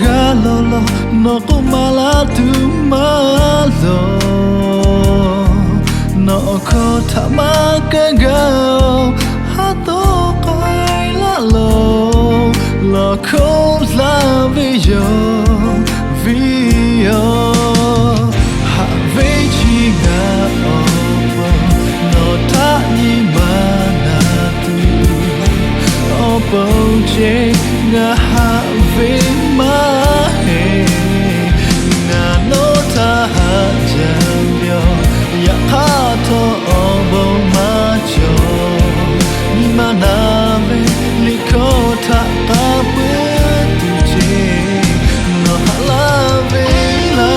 Galolo no kumala tu malo no ko tamakaga hato kai la lo ko la viyo ha vechi ga opo no ta ni mana tu opo che nga ha ve ma he nga no ta ha jambyo ya ha to obo ma cho ni mana ve liko ta pa pu tu che no ha la ve la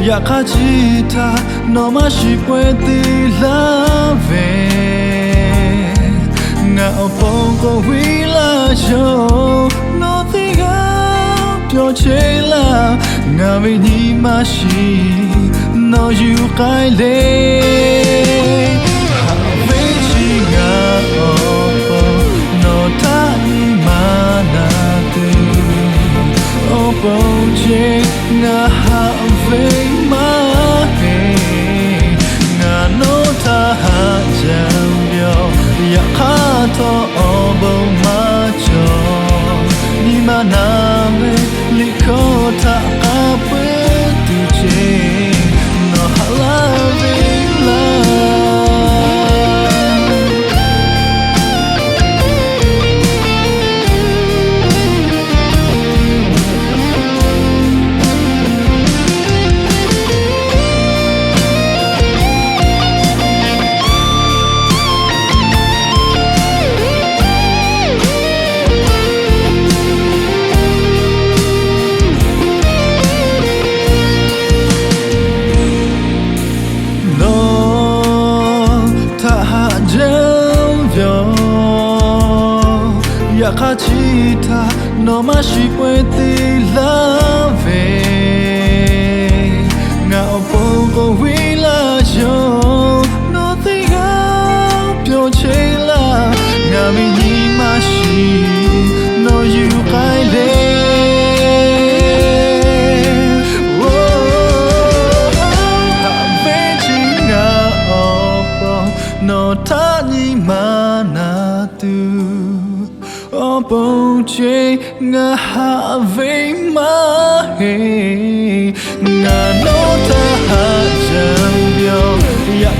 Yakajita no mashikweti lave nga opongo wila jo no tiga pyo chela nga vini mashi no yukai le havechi nga opo no tani mana tu opo che nga have ma he nga no ta ha jambyo ya ha to obo ma cho ni mana me liko ta ape tu che no hala ve la Yakachita no mashikweti lave nga opongo wila jo no tiga pyo chela nga mini mashi no yukai le havechi nga opo no tani mana tu opo che nga have ma he nga no ta ha jambyo ya